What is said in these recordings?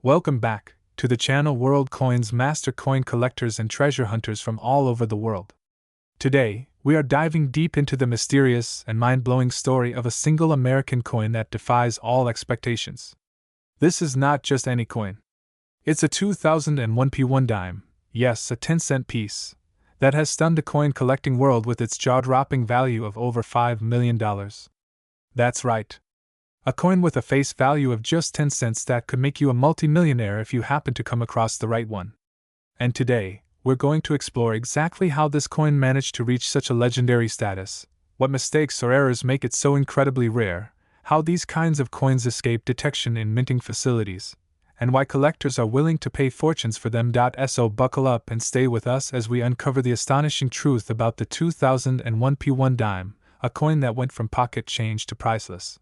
Welcome back to the channel World Coins, master coin collectors and treasure hunters from all over the world. Today, we are diving deep into the mysterious and mind-blowing story of a single American coin that defies all expectations. This is not just any coin. It's a 2001 P1 dime, yes, a 10-cent piece, that has stunned the coin collecting world with its jaw-dropping value of over $5 million. That's right. A coin with a face value of just 10 cents that could make you a multi-millionaire if you happen to come across the right one. And today, we're going to explore exactly how this coin managed to reach such a legendary status, what mistakes or errors make it so incredibly rare, how these kinds of coins escape detection in minting facilities, and why collectors are willing to pay fortunes for them. So buckle up and stay with us as we uncover the astonishing truth about the 2001 P1 dime, a coin that went from pocket change to priceless.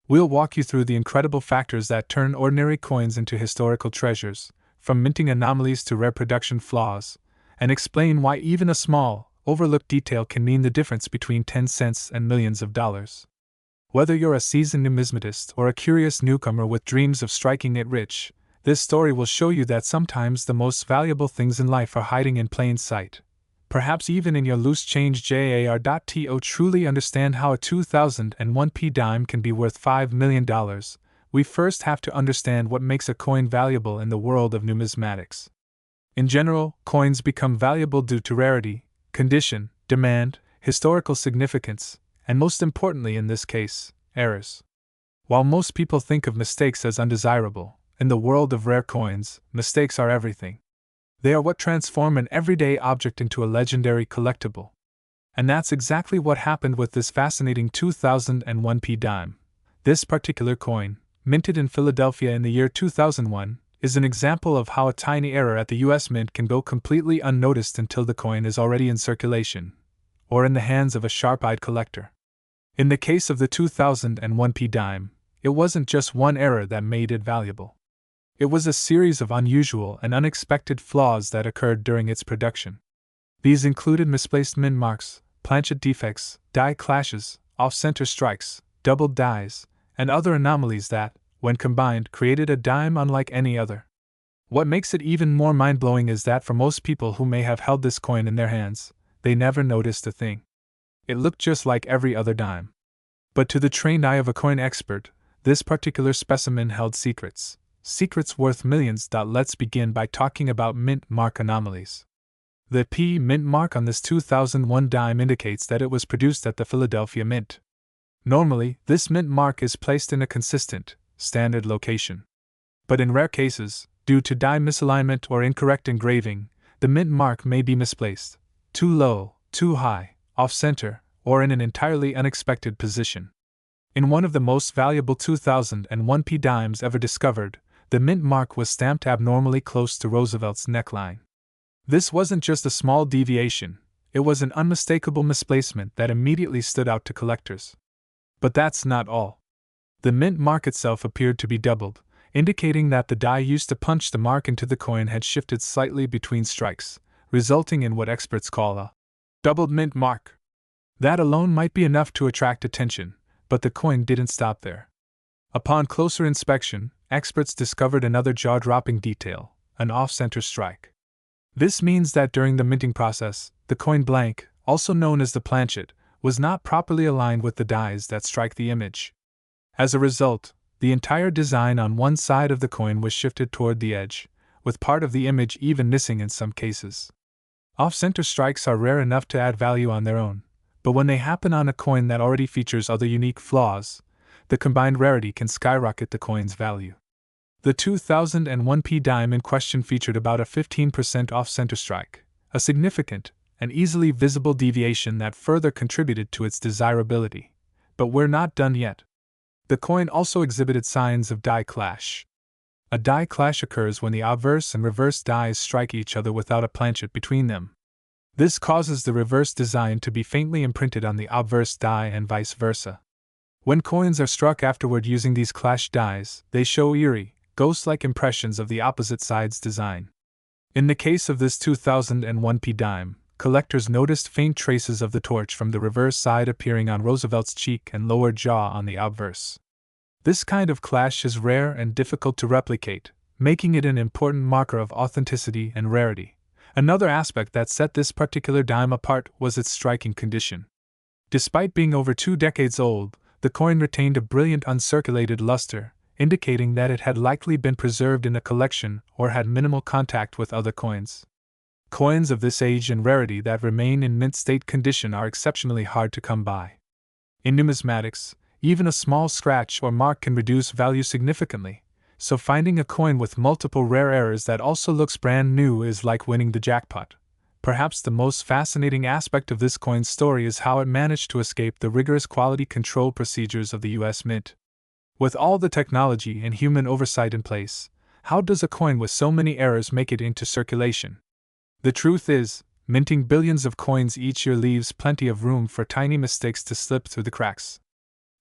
We'll walk you through the incredible factors that turn ordinary coins into historical treasures, from minting anomalies to rare production flaws, and explain why even a small, overlooked detail can mean the difference between 10 cents and millions of dollars. Whether you're a seasoned numismatist or a curious newcomer with dreams of striking it rich, this story will show you that sometimes the most valuable things in life are hiding in plain sight. Perhaps even in your loose change. To truly understand how a 2001 P dime can be worth $5 million, we first have to understand what makes a coin valuable in the world of numismatics. In general, coins become valuable due to rarity, condition, demand, historical significance, and most importantly in this case, errors. While most people think of mistakes as undesirable, in the world of rare coins, mistakes are everything. They are what transform an everyday object into a legendary collectible. And that's exactly what happened with this fascinating 2001 P dime. This particular coin, minted in Philadelphia in the year 2001, is an example of how a tiny error at the US Mint can go completely unnoticed until the coin is already in circulation, or in the hands of a sharp-eyed collector. In the case of the 2001 P dime, it wasn't just one error that made it valuable. It was a series of unusual and unexpected flaws that occurred during its production. These included misplaced mint marks, planchet defects, die clashes, off-center strikes, doubled dies, and other anomalies that, when combined, created a dime unlike any other. What makes it even more mind-blowing is that for most people who may have held this coin in their hands, they never noticed a thing. It looked just like every other dime. But to the trained eye of a coin expert, this particular specimen held secrets. Secrets worth millions. Let's begin by talking about mint mark anomalies. The P mint mark on this 2001 dime indicates that it was produced at the Philadelphia Mint. Normally, this mint mark is placed in a consistent, standard location. But in rare cases, due to die misalignment or incorrect engraving, the mint mark may be misplaced, too low, too high, off-center, or in an entirely unexpected position. In one of the most valuable 2001 P dimes ever discovered, the mint mark was stamped abnormally close to Roosevelt's neckline. This wasn't just a small deviation, it was an unmistakable misplacement that immediately stood out to collectors. But that's not all. The mint mark itself appeared to be doubled, indicating that the die used to punch the mark into the coin had shifted slightly between strikes, resulting in what experts call a doubled mint mark. That alone might be enough to attract attention, but the coin didn't stop there. Upon closer inspection, experts discovered another jaw-dropping detail, an off-center strike. This means that during the minting process, the coin blank, also known as the planchet, was not properly aligned with the dies that strike the image. As a result, the entire design on one side of the coin was shifted toward the edge, with part of the image even missing in some cases. Off-center strikes are rare enough to add value on their own, but when they happen on a coin that already features other unique flaws, the combined rarity can skyrocket the coin's value. The 2001 P dime in question featured about a 15% off-center strike, a significant and easily visible deviation that further contributed to its desirability. But we're not done yet. The coin also exhibited signs of die clash. A die clash occurs when the obverse and reverse dies strike each other without a planchet between them. This causes the reverse design to be faintly imprinted on the obverse die and vice versa. When coins are struck afterward using these clash dies, they show eerie, ghost-like impressions of the opposite side's design. In the case of this 2001 P dime, collectors noticed faint traces of the torch from the reverse side appearing on Roosevelt's cheek and lower jaw on the obverse. This kind of clash is rare and difficult to replicate, making it an important marker of authenticity and rarity. Another aspect that set this particular dime apart was its striking condition. Despite being over 2 decades old, the coin retained a brilliant uncirculated luster, indicating that it had likely been preserved in a collection or had minimal contact with other coins. Coins of this age and rarity that remain in mint state condition are exceptionally hard to come by. In numismatics, even a small scratch or mark can reduce value significantly, so finding a coin with multiple rare errors that also looks brand new is like winning the jackpot. Perhaps the most fascinating aspect of this coin's story is how it managed to escape the rigorous quality control procedures of the US Mint. With all the technology and human oversight in place, how does a coin with so many errors make it into circulation? The truth is, minting billions of coins each year leaves plenty of room for tiny mistakes to slip through the cracks.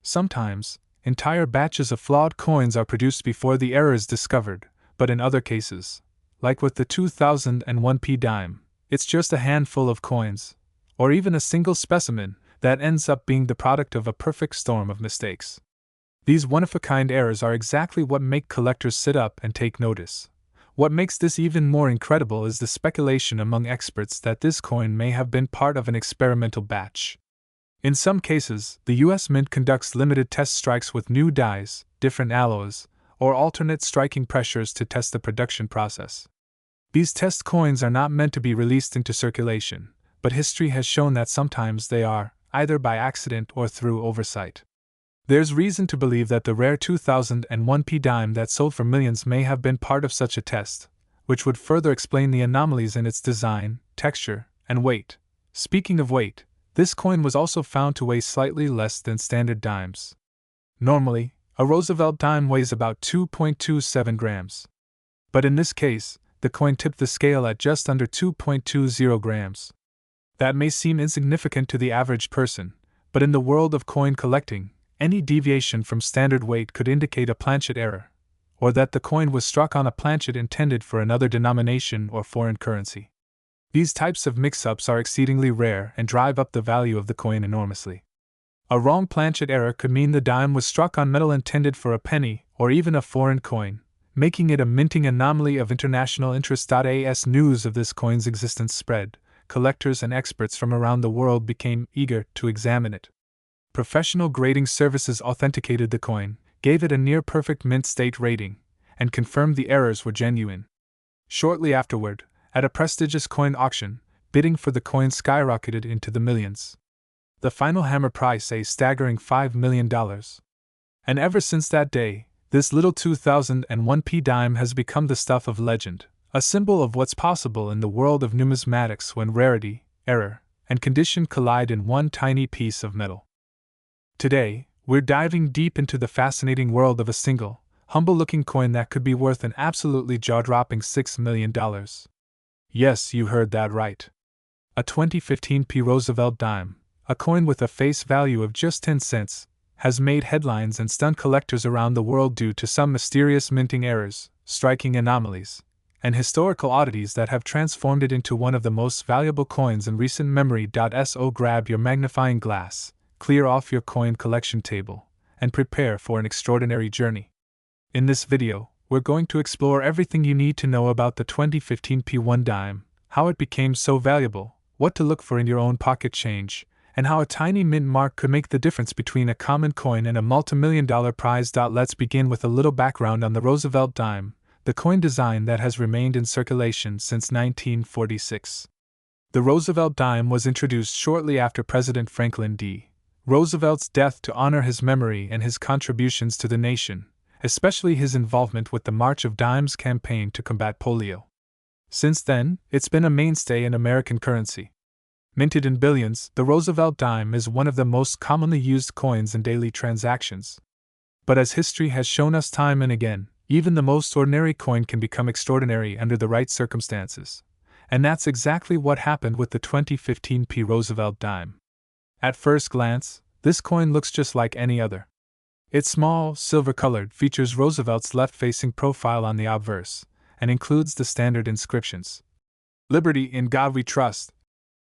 Sometimes, entire batches of flawed coins are produced before the error is discovered, but in other cases, like with the 2001 P dime, it's just a handful of coins, or even a single specimen, that ends up being the product of a perfect storm of mistakes. These one-of-a-kind errors are exactly what make collectors sit up and take notice. What makes this even more incredible is the speculation among experts that this coin may have been part of an experimental batch. In some cases, the US Mint conducts limited test strikes with new dyes, different alloys, or alternate striking pressures to test the production process. These test coins are not meant to be released into circulation, but history has shown that sometimes they are, either by accident or through oversight. There's reason to believe that the rare 2001 P dime that sold for millions may have been part of such a test, which would further explain the anomalies in its design, texture, and weight. Speaking of weight, this coin was also found to weigh slightly less than standard dimes. Normally, a Roosevelt dime weighs about 2.27 grams. But in this case, the coin tipped the scale at just under 2.20 grams. That may seem insignificant to the average person, but in the world of coin collecting, any deviation from standard weight could indicate a planchet error, or that the coin was struck on a planchet intended for another denomination or foreign currency. These types of mix-ups are exceedingly rare and drive up the value of the coin enormously. A wrong planchet error could mean the dime was struck on metal intended for a penny or even a foreign coin, making it a minting anomaly of international interest. As news of this coin's existence spread, collectors and experts from around the world became eager to examine it. Professional grading services authenticated the coin, gave it a near-perfect mint state rating, and confirmed the errors were genuine. Shortly afterward, at a prestigious coin auction, bidding for the coin skyrocketed into the millions. The final hammer price a staggering $5 million. And ever since that day, this little 2001 P dime has become the stuff of legend, a symbol of what's possible in the world of numismatics when rarity, error, and condition collide in one tiny piece of metal. Today, we're diving deep into the fascinating world of a single, humble-looking coin that could be worth an absolutely jaw-dropping $6 million. Yes, you heard that right. A 2015 P Roosevelt dime, a coin with a face value of just 10 cents, has made headlines and stunned collectors around the world due to some mysterious minting errors, striking anomalies, and historical oddities that have transformed it into one of the most valuable coins in recent memory. So grab your magnifying glass, clear off your coin collection table, and prepare for an extraordinary journey. In this video, we're going to explore everything you need to know about the 2015 P1 dime, how it became so valuable, what to look for in your own pocket change, and how a tiny mint mark could make the difference between a common coin and a multi-million-dollar prize. Let's begin with a little background on the Roosevelt dime, the coin design that has remained in circulation since 1946. The Roosevelt dime was introduced shortly after President Franklin D. Roosevelt's death to honor his memory and his contributions to the nation, especially his involvement with the March of Dimes campaign to combat polio. Since then, it's been a mainstay in American currency. Minted in billions, the Roosevelt dime is one of the most commonly used coins in daily transactions. But as history has shown us time and again, even the most ordinary coin can become extraordinary under the right circumstances. And that's exactly what happened with the 2015 P Roosevelt dime. At first glance, this coin looks just like any other. It's small, silver-colored, features Roosevelt's left-facing profile on the obverse, and includes the standard inscriptions. Liberty, in God we trust.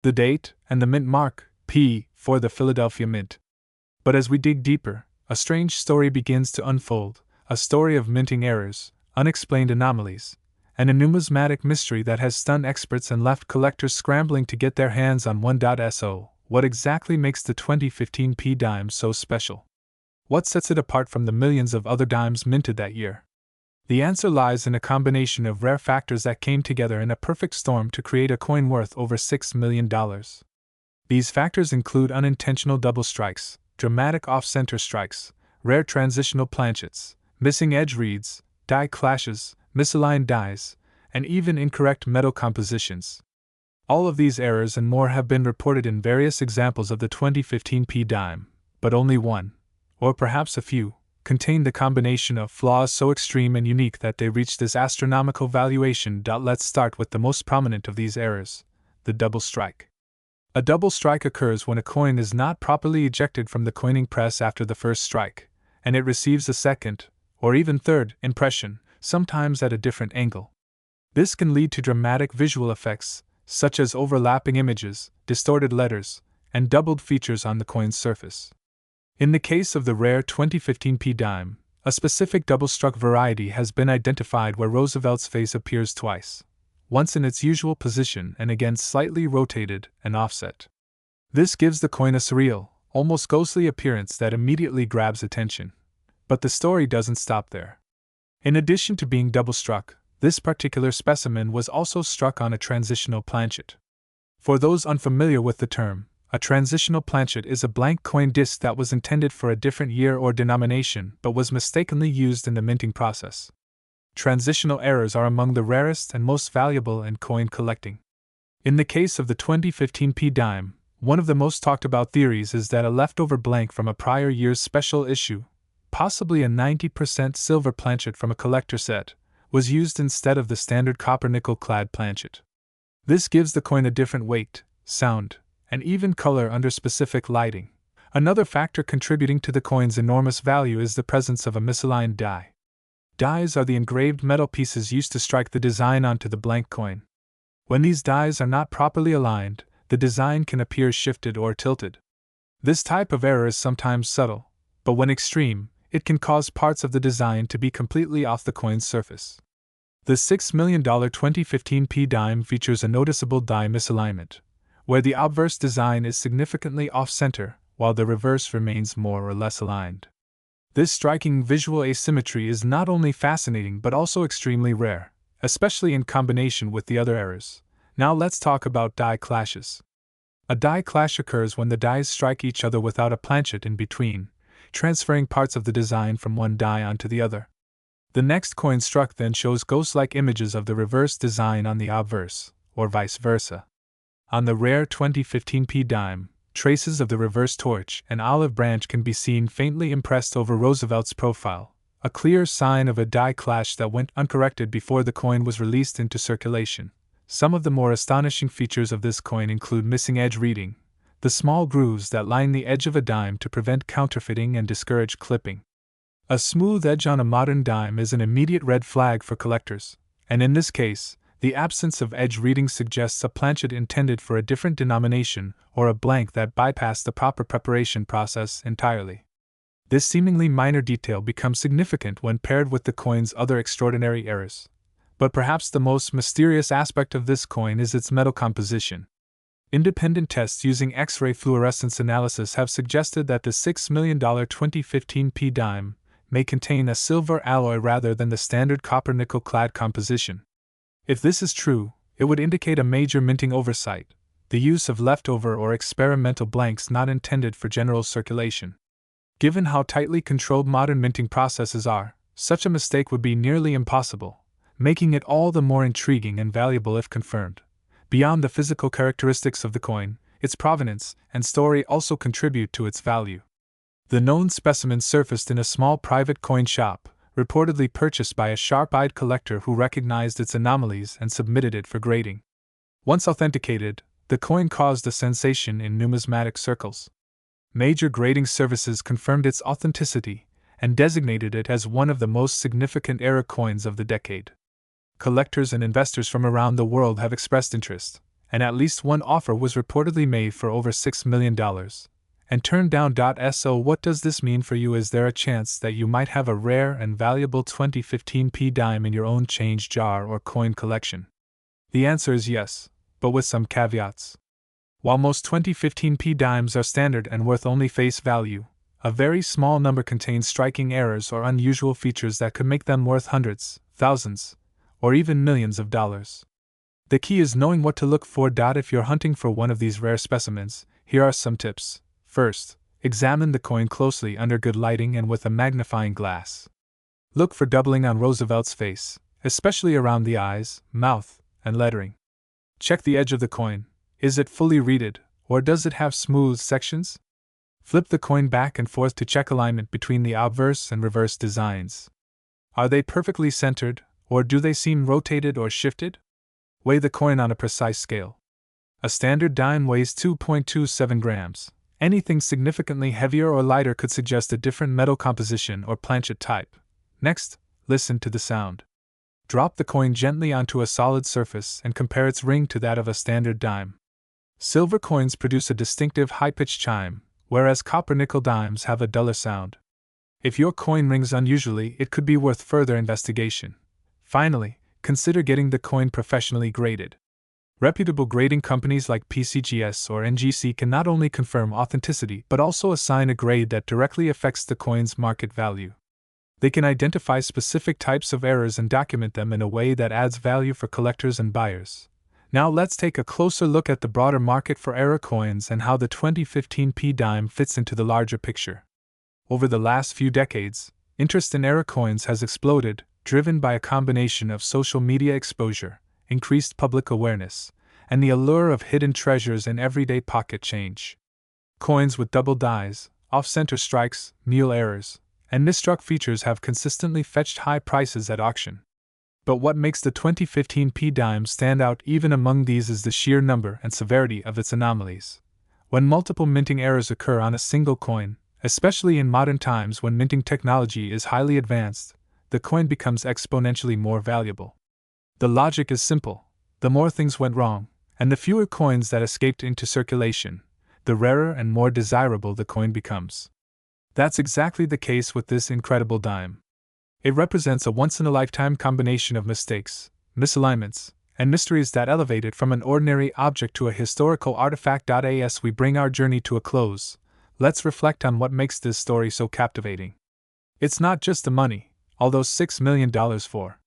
The date, and the mint mark, P, for the Philadelphia Mint. But as we dig deeper, a strange story begins to unfold, a story of minting errors, unexplained anomalies, and a numismatic mystery that has stunned experts and left collectors scrambling to get their hands on one. So, what exactly makes the 2015 P dime so special? What sets it apart from the millions of other dimes minted that year? The answer lies in a combination of rare factors that came together in a perfect storm to create a coin worth over $6 million. These factors include unintentional double strikes, dramatic off-center strikes, rare transitional planchets, missing edge reads, die clashes, misaligned dies, and even incorrect metal compositions. All of these errors and more have been reported in various examples of the 2015 P dime, but only one, or perhaps a few, contain the combination of flaws so extreme and unique that they reach this astronomical valuation. Let's start with the most prominent of these errors, the double strike. A double strike occurs when a coin is not properly ejected from the coining press after the first strike, and it receives a second, or even third, impression, sometimes at a different angle. This can lead to dramatic visual effects, such as overlapping images, distorted letters, and doubled features on the coin's surface. In the case of the rare 2015 P dime, a specific double-struck variety has been identified where Roosevelt's face appears twice, once in its usual position and again slightly rotated and offset. This gives the coin a surreal, almost ghostly appearance that immediately grabs attention. But the story doesn't stop there. In addition to being double-struck, this particular specimen was also struck on a transitional planchet. For those unfamiliar with the term, a transitional planchet is a blank coin disc that was intended for a different year or denomination but was mistakenly used in the minting process. Transitional errors are among the rarest and most valuable in coin collecting. In the case of the 2015 P dime, one of the most talked about theories is that a leftover blank from a prior year's special issue, possibly a 90% silver planchet from a collector set, was used instead of the standard copper nickel-clad planchet. This gives the coin a different weight, sound, and even color under specific lighting. Another factor contributing to the coin's enormous value is the presence of a misaligned die. Dies are the engraved metal pieces used to strike the design onto the blank coin. When these dies are not properly aligned, the design can appear shifted or tilted. This type of error is sometimes subtle, but when extreme, it can cause parts of the design to be completely off the coin's surface. The $6 million 2015 P dime features a noticeable die misalignment, where the obverse design is significantly off-center, while the reverse remains more or less aligned. This striking visual asymmetry is not only fascinating but also extremely rare, especially in combination with the other errors. Now let's talk about die clashes. A die clash occurs when the dies strike each other without a planchet in between, transferring parts of the design from one die onto the other. The next coin struck then shows ghost-like images of the reverse design on the obverse, or vice versa. On the rare 2015 P dime, traces of the reverse torch and olive branch can be seen faintly impressed over Roosevelt's profile, a clear sign of a die clash that went uncorrected before the coin was released into circulation. Some of the more astonishing features of this coin include missing edge reading, the small grooves that line the edge of a dime to prevent counterfeiting and discourage clipping. A smooth edge on a modern dime is an immediate red flag for collectors, and in this case, the absence of edge reading suggests a planchet intended for a different denomination or a blank that bypassed the proper preparation process entirely. This seemingly minor detail becomes significant when paired with the coin's other extraordinary errors. But perhaps the most mysterious aspect of this coin is its metal composition. Independent tests using X-ray fluorescence analysis have suggested that the $6 million 2015 P dime may contain a silver alloy rather than the standard copper nickel-clad composition. If this is true, it would indicate a major minting oversight, the use of leftover or experimental blanks not intended for general circulation. Given how tightly controlled modern minting processes are, such a mistake would be nearly impossible, making it all the more intriguing and valuable if confirmed. Beyond the physical characteristics of the coin, its provenance and story also contribute to its value. The known specimen surfaced in a small private coin shop, reportedly purchased by a sharp-eyed collector who recognized its anomalies and submitted it for grading. Once authenticated, the coin caused a sensation in numismatic circles. Major grading services confirmed its authenticity and designated it as one of the most significant era coins of the decade. Collectors and investors from around the world have expressed interest, and at least one offer was reportedly made for over $6 million, and turn down. So what does this mean for you? Is there a chance that you might have a rare and valuable 2015 P dime in your own change jar or coin collection? The answer is yes, but with some caveats. While most 2015 P dimes are standard and worth only face value, a very small number contains striking errors or unusual features that could make them worth hundreds, thousands, or even millions of dollars. The key is knowing what to look for. If you're hunting for one of these rare specimens, here are some tips. First, examine the coin closely under good lighting and with a magnifying glass. Look for doubling on Roosevelt's face, especially around the eyes, mouth, and lettering. Check the edge of the coin. Is it fully reeded, or does it have smooth sections? Flip the coin back and forth to check alignment between the obverse and reverse designs. Are they perfectly centered, or do they seem rotated or shifted? Weigh the coin on a precise scale. A standard dime weighs 2.27 grams. Anything significantly heavier or lighter could suggest a different metal composition or planchet type. Next, listen to the sound. Drop the coin gently onto a solid surface and compare its ring to that of a standard dime. Silver coins produce a distinctive high-pitched chime, whereas copper-nickel dimes have a duller sound. If your coin rings unusually, it could be worth further investigation. Finally, consider getting the coin professionally graded. Reputable grading companies like PCGS or NGC can not only confirm authenticity but also assign a grade that directly affects the coin's market value. They can identify specific types of errors and document them in a way that adds value for collectors and buyers. Now let's take a closer look at the broader market for error coins and how the 2015 P dime fits into the larger picture. Over the last few decades, interest in error coins has exploded, driven by a combination of social media exposure, increased public awareness, and the allure of hidden treasures in everyday pocket change. Coins with double dies, off-center strikes, mule errors, and misstruck features have consistently fetched high prices at auction. But what makes the 2015 P dime stand out even among these is the sheer number and severity of its anomalies. When multiple minting errors occur on a single coin, especially in modern times when minting technology is highly advanced, the coin becomes exponentially more valuable. The logic is simple. The more things went wrong, and the fewer coins that escaped into circulation, the rarer and more desirable the coin becomes. That's exactly the case with this incredible dime. It represents a once-in-a-lifetime combination of mistakes, misalignments, and mysteries that elevate it from an ordinary object to a historical artifact. As we bring our journey to a close, let's reflect on what makes this story so captivating. It's not just the money, although $6 million for